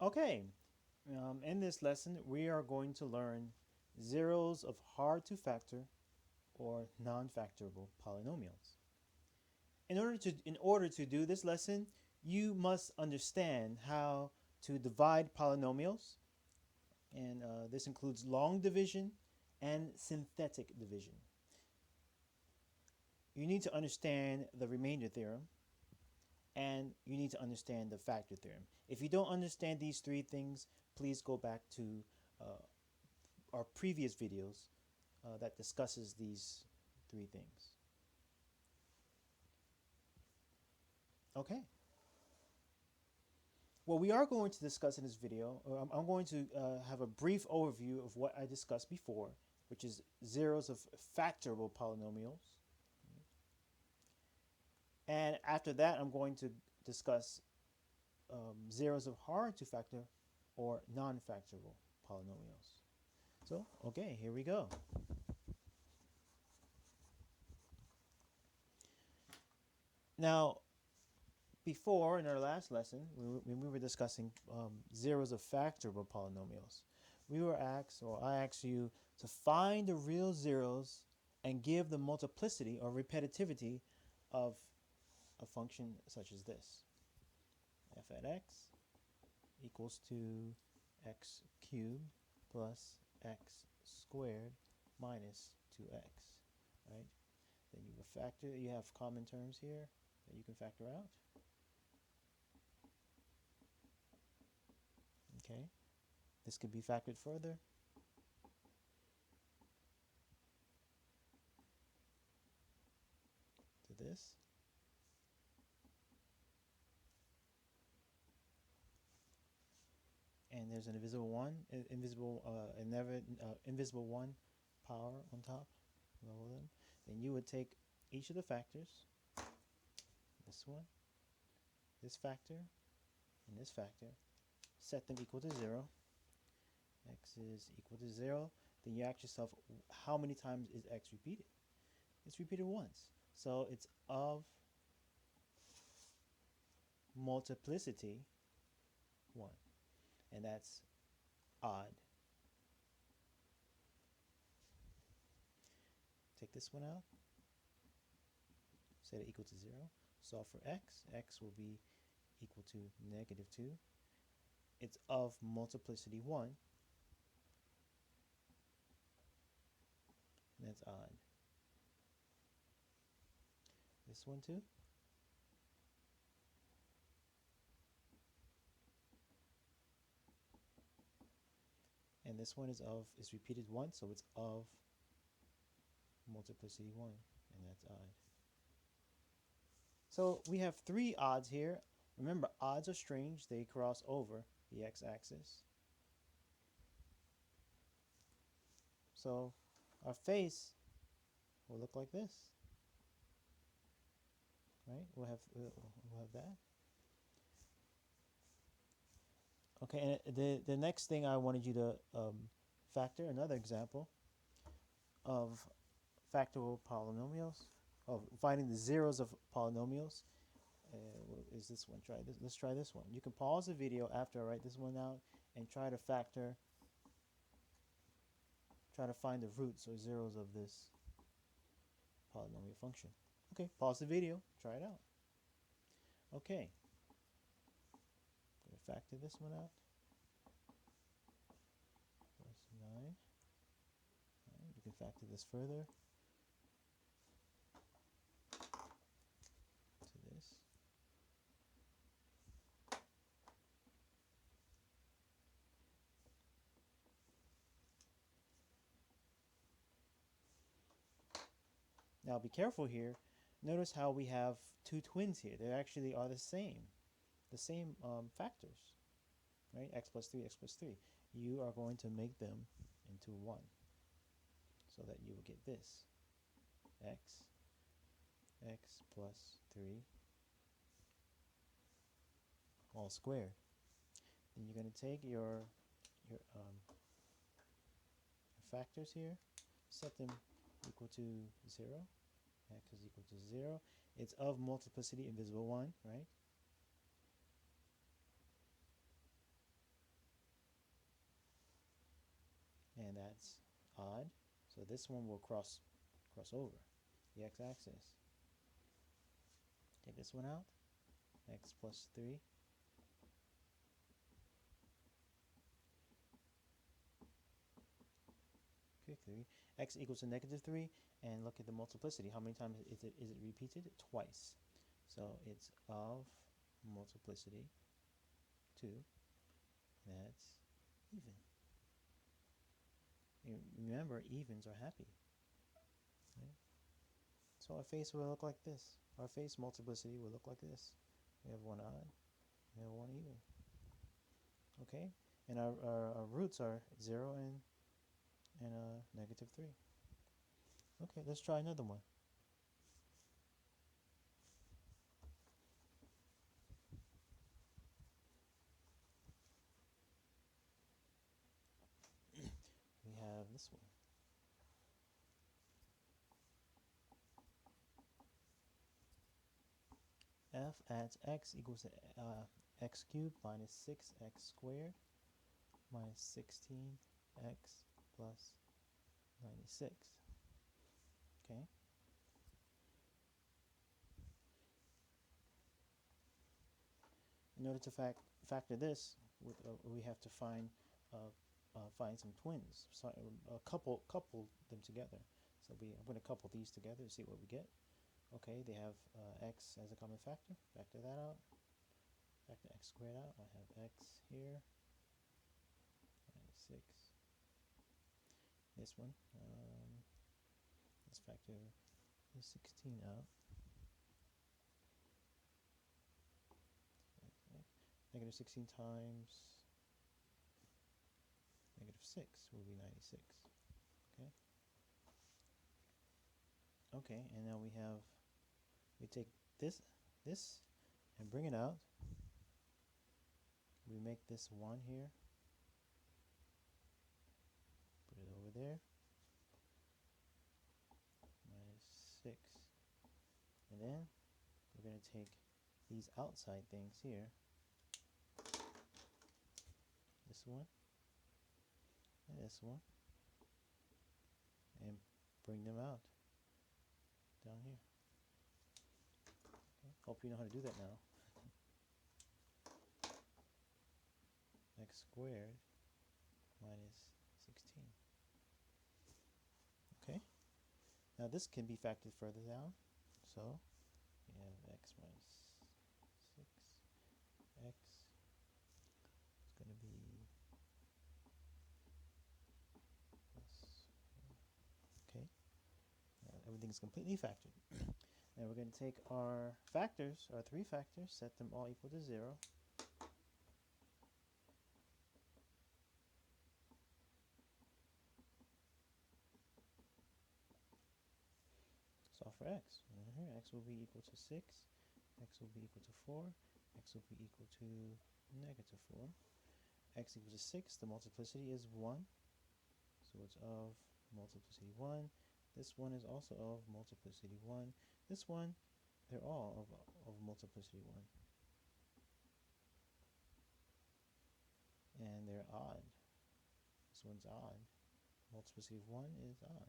Okay, in this lesson we are going to learn zeros of hard to factor or non-factorable polynomials. In order to do this lesson, you must understand how to divide polynomials, and this includes long division and synthetic division. You need to understand the remainder theorem, and you need to understand the factor theorem. If you don't understand these three things, please go back to our previous videos that discusses these three things. Okay. What we are going to discuss in this video, I'm going to have a brief overview of what I discussed before, which is zeros of factorable polynomials. And after that, I'm going to discuss zeros of hard to factor or non-factorable polynomials. So, okay, here we go. Now, before in our last lesson, when we were discussing zeros of factorable polynomials, we were asked, or I asked you, to find the real zeros and give the multiplicity or repetitivity of a function such as this. F at x equals to x cubed plus x squared minus 2x, right? Then you have common terms here that you can factor out. Okay, this could be factored further. To this. And there's an invisible one power on top of all of them. Then you would take each of the factors, this one, this factor, and this factor, set them equal to 0. X is equal to 0. Then you ask yourself, how many times is x repeated? It's repeated once. So it's of multiplicity 1. And that's odd. Take this one out. Set it equal to 0. Solve for x. X will be equal to negative 2. It's of multiplicity 1. And that's odd. This one too. And this one is repeated once, so it's of multiplicity 1, and that's odd. So we have 3 odds here. Remember, odds are strange. They cross over the x-axis. So our face will look like this. Right? We'll have that. Okay, and the next thing I wanted you to factor, another example of factorable polynomials, of finding the zeros of polynomials, is this one. Let's try this one. You can pause the video after I write this one out and try to find the roots or zeros of this polynomial function. Okay, pause the video, try it out. Okay, I'm going to factor this one out. Plus 9. Right, you can factor this further to this. Now be careful here. Notice how we have 2 twins here. They actually are the same factors, right? X plus 3, x plus 3. You are going to make them into 1 so that you will get this. X plus 3 all squared. Then you're going to take your factors here, set them equal to 0. X is equal to 0. It's of multiplicity invisible 1, right? odd. So this one will cross over the x-axis. Take this one out. X plus 3. Okay, 3. X equals to negative 3. And look at the multiplicity. How many times is it repeated? Twice. So it's of multiplicity 2. That's even. And remember, evens are happy. Right? So our face will look like this. Our face multiplicity will look like this. We have one odd, we have one even. Okay? And our roots are 0 and negative 3. Okay, let's try another one. We have this one. F at x equals to x cubed minus 6x squared minus 16x plus 96. Okay. In order to factor this, we have to find some twins. So couple them together. So I'm going to couple these together to see what we get. Okay, they have x as a common factor. Factor that out. Factor x squared out. I have x here. Minus 6. This one. Let's factor the 16 out. Negative 16 times negative 6 will be 96. Okay. Okay, and now we take this and bring it out. We make this 1 here. Put it over there. Minus 6. And then we're going to take these outside things here. This one and this one, and bring them out down here. Okay. Hope you know how to do that now. X squared minus 16. Okay. Now this can be factored further down. So we have x minus 6x. It's going to be okay. Everything's completely factored. Now we're going to take our factors, our 3 factors, set them all equal to 0. Solve for x. Here, x will be equal to 6. X will be equal to 4. X will be equal to negative 4. X equals to 6. The multiplicity is 1. So it's of multiplicity 1. This one is also of multiplicity 1. This one, they're all of multiplicity 1. And they're odd. This one's odd. Multiplicity of 1 is odd.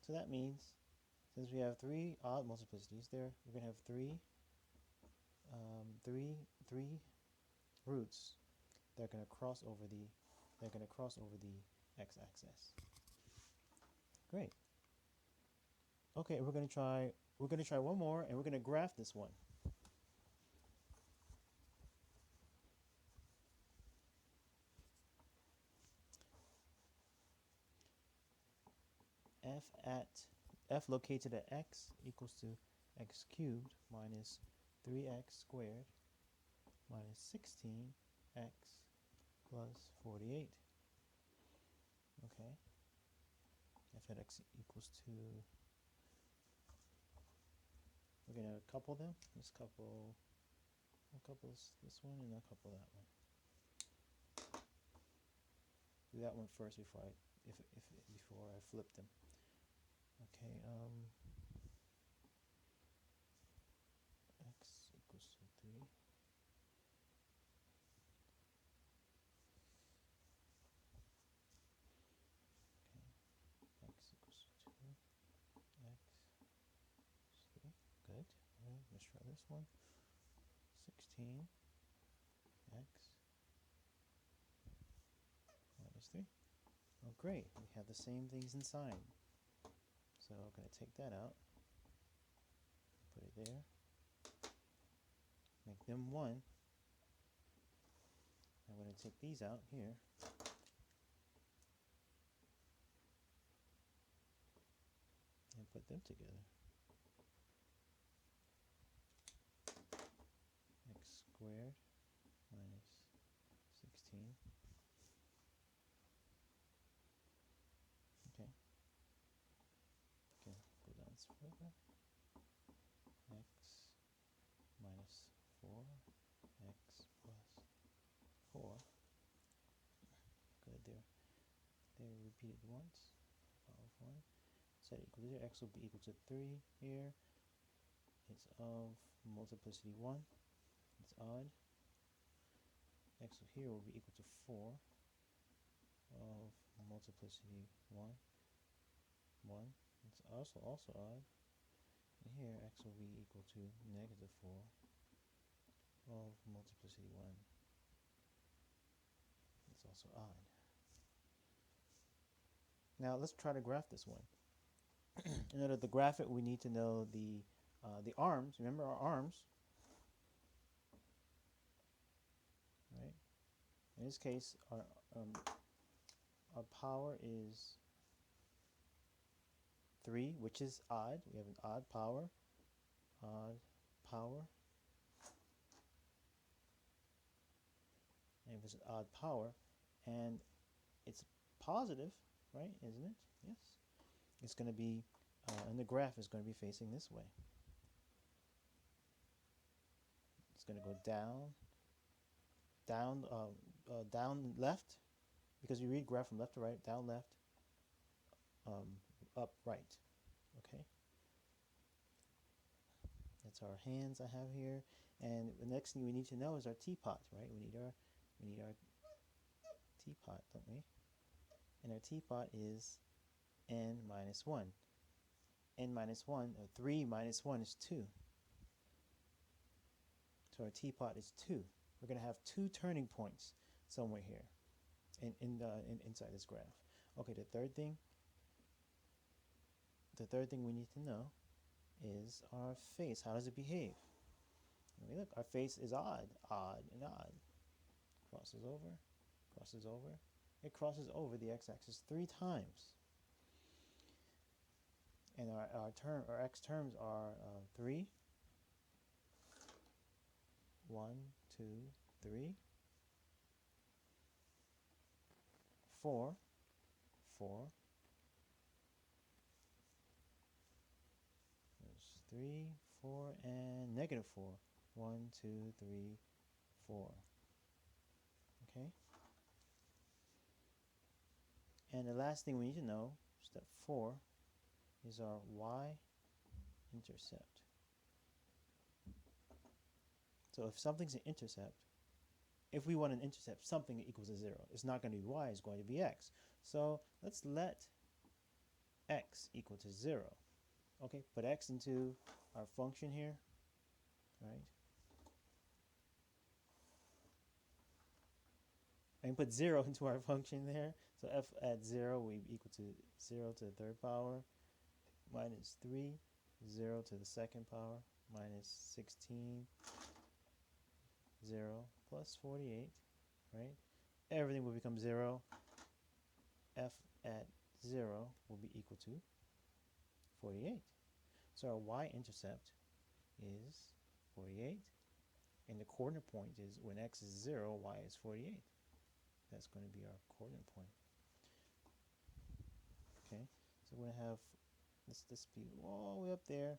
So that means, since we have 3 odd multiplicities there, we're going to have three roots that are going to cross over the x-axis. Great. Okay, we're going to try one more, and we're going to graph this one. F located at x equals to x cubed minus 3x squared minus 16x plus 48. Okay. F at x equals to, we're going to couple them. Let's couple, I'll couple this one and I'll couple that one. Do that one first before I flip them. Okay, x equals to 3. Let's try this one. 16 x minus 3. Oh, great. We have the same things inside. So I'm going to take that out. Put it there. Make them 1. I'm going to take these out here. And put them together. X squared minus 16. Okay. Okay, go down further. X minus 4. X plus 4. Good there. There, repeat it once. Power of 1. Set it equal to 0. X will be equal to 3 here. It's of multiplicity 1. It's odd. X here will be equal to 4 of multiplicity 1. 1. It's also odd. And here x will be equal to negative 4 of multiplicity 1. It's also odd. Now let's try to graph this one. In order to graph it, we need to know the arms. Remember our arms, right? In this case, our power is 3, which is odd. We have an odd power. And if it's an odd power, and it's positive, right? Isn't it? Yes. It's going to be, and the graph is going to be facing this way. It's going to go down left, because we read graph from left to right, down left, up right. Okay. That's our hands I have here, and the next thing we need to know is our teapot, right? We need our teapot, don't we? And our teapot is n minus 1. N minus 1, or 3 minus 1 is 2. So our teapot is 2. We're going to have 2 turning points somewhere here inside this graph. Okay, the third thing we need to know is our face. How does it behave? I mean, look, our face is odd, and odd. Crosses over. It crosses over the x-axis 3 times. And our x terms are 3, 1, 2, 3, 4, 4. There's 3, 4, and negative 4. 1, 2, 3, 4. Okay? And the last thing we need to know, step 4, is our y-intercept. So if something's an intercept, if we want an intercept something equals to 0, it's not going to be y, it's going to be x. So let's let x equal to 0. Okay, put x into our function here, right? And put 0 into our function there. So f at 0 will be equal to 0 to the 3rd power minus 3, 0 to the 2nd power minus 16, 0 plus 48, right? Everything will become 0. F at 0 will be equal to 48. So our y-intercept is 48. And the coordinate point is when x is 0, y is 48. That's going to be our coordinate point. Okay, so we're going to have, let's be all the way up there.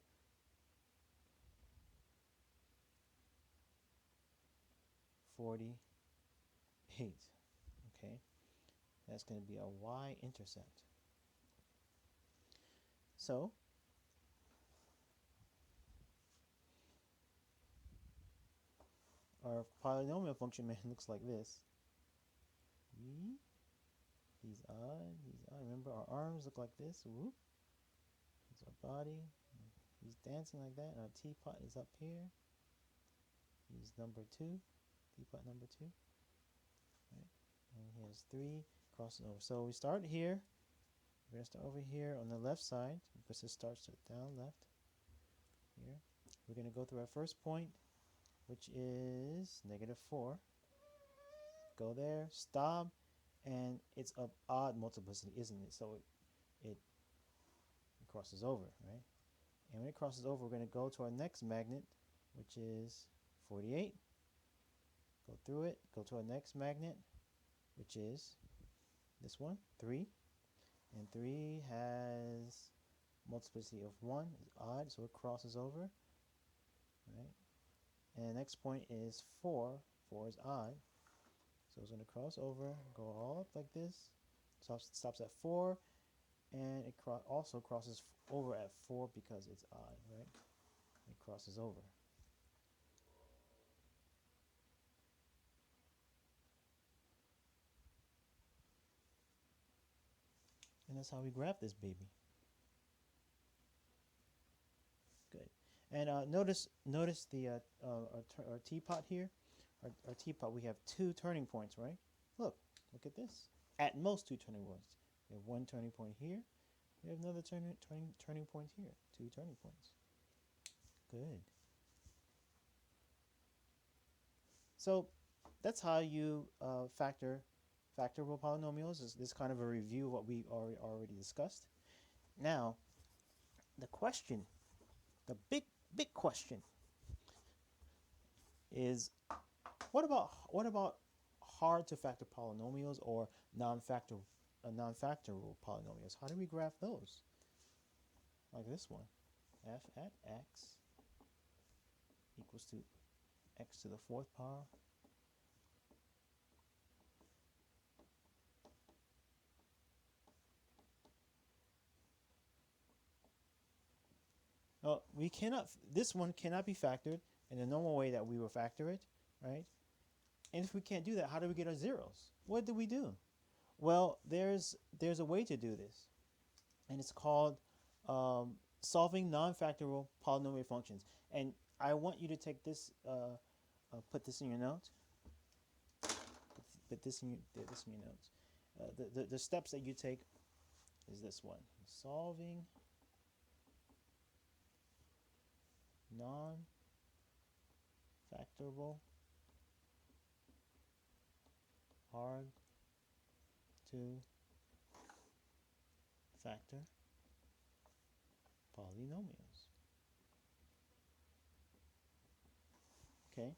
$48. Okay, that's going to be our y-intercept. So our polynomial function man looks like this. He's odd. Remember, our arms look like this. Whoop. Here's our body. He's dancing like that. Our teapot is up here. He's number 2, teapot number 2. Right? And he has 3 crossing over. So we start here. We're going to start over here on the left side because it starts down left here. We're going to go through our first point, which is -4. Go there, stop, and it's of odd multiplicity, isn't it? So it crosses over, right? And when it crosses over, we're going to go to our next magnet, which is 48. Go through it, go to our next magnet, which is this one, 3. And 3 has multiplicity of 1, it's odd, so it crosses over, right? And the next point is 4. 4 is odd, so it's going to cross over, go all up like this, stops at 4, and it also crosses over at 4 because it's odd, right? It crosses over. And that's how we graph this baby. Good. And notice the our teapot here. Our teapot, we have 2 turning points, right? Look at this. At most 2 turning points. We have 1 turning point here. We have another turning point here. 2 turning points. Good. So that's how you factorable polynomials. This kind of a review of what we already discussed. Now, the question, the big question, is what about hard to factor polynomials or non-factorable polynomials? How do we graph those? Like this one, f at x equals to x to the 4th power this one cannot be factored in the normal way that we will factor it, right? And if we can't do that, how do we get our zeros? What do we do? Well, there's a way to do this, and it's called solving non-factorable polynomial functions. And I want you to take this, put this in your notes. Put this in your notes. The steps that you take is this one: solving non-factorable, hard to factor polynomials. Okay,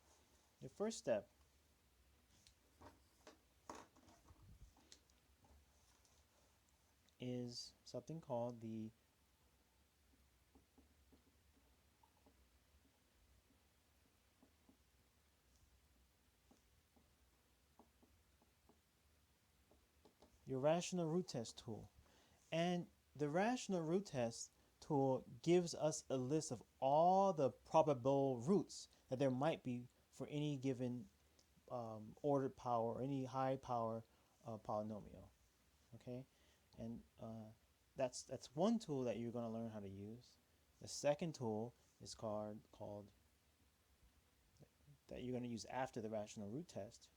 the first step is something called the rational root test tool. And the rational root test tool gives us a list of all the probable roots that there might be for any given ordered power or any high power polynomial. Okay, and that's one tool that you're going to learn how to use. The second tool is called that you're going to use after the rational root test.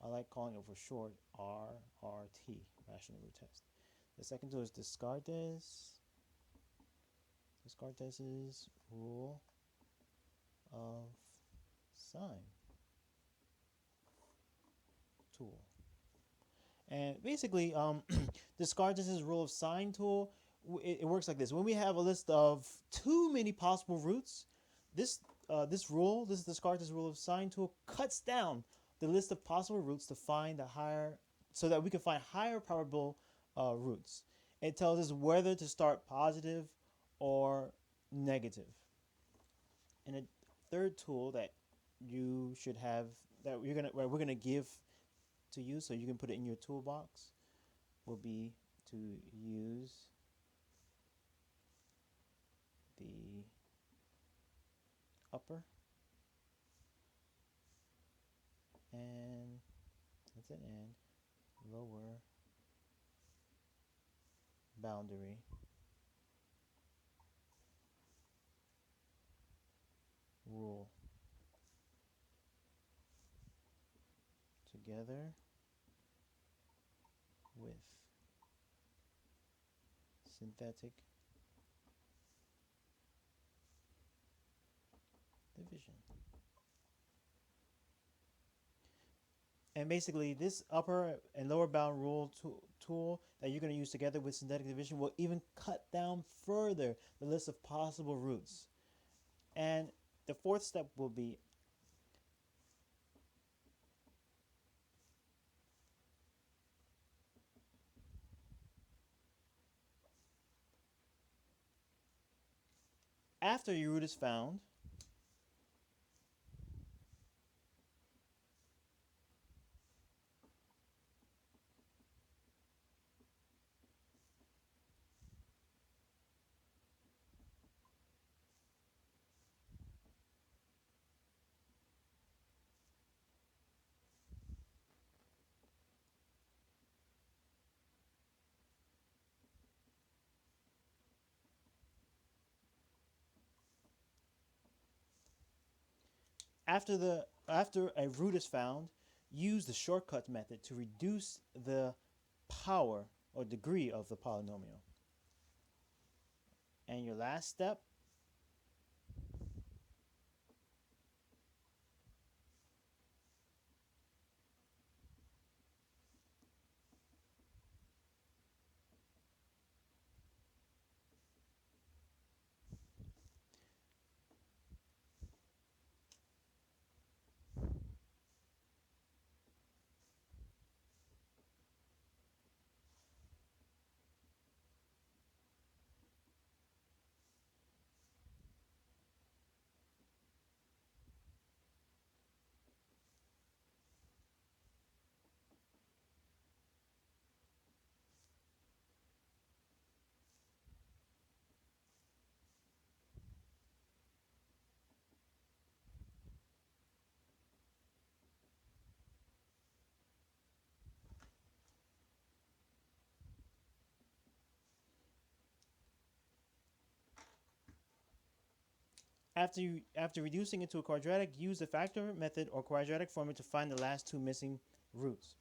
I like calling it for short RRT, rational root test. The second tool is Descartes' rule of sign tool. And basically, Descartes' rule of sign tool, it works like this. When we have a list of too many possible roots, this Descartes' rule of sign tool cuts down the list of possible roots to find so that we can find higher probable roots. It tells us whether to start positive or negative. And a third tool that you should have, that we're gonna give to you so you can put it in your toolbox, will be to use the upper and lower boundary together with synthetic division. And basically, this upper and lower bound rule tool that you're going to use together with synthetic division will even cut down further the list of possible roots. And the fourth step will be after your root is found, after a root is found, use the shortcut method to reduce the power or degree of the polynomial. And your last step, after reducing it to a quadratic, use the factor method or quadratic formula to find the last two missing roots.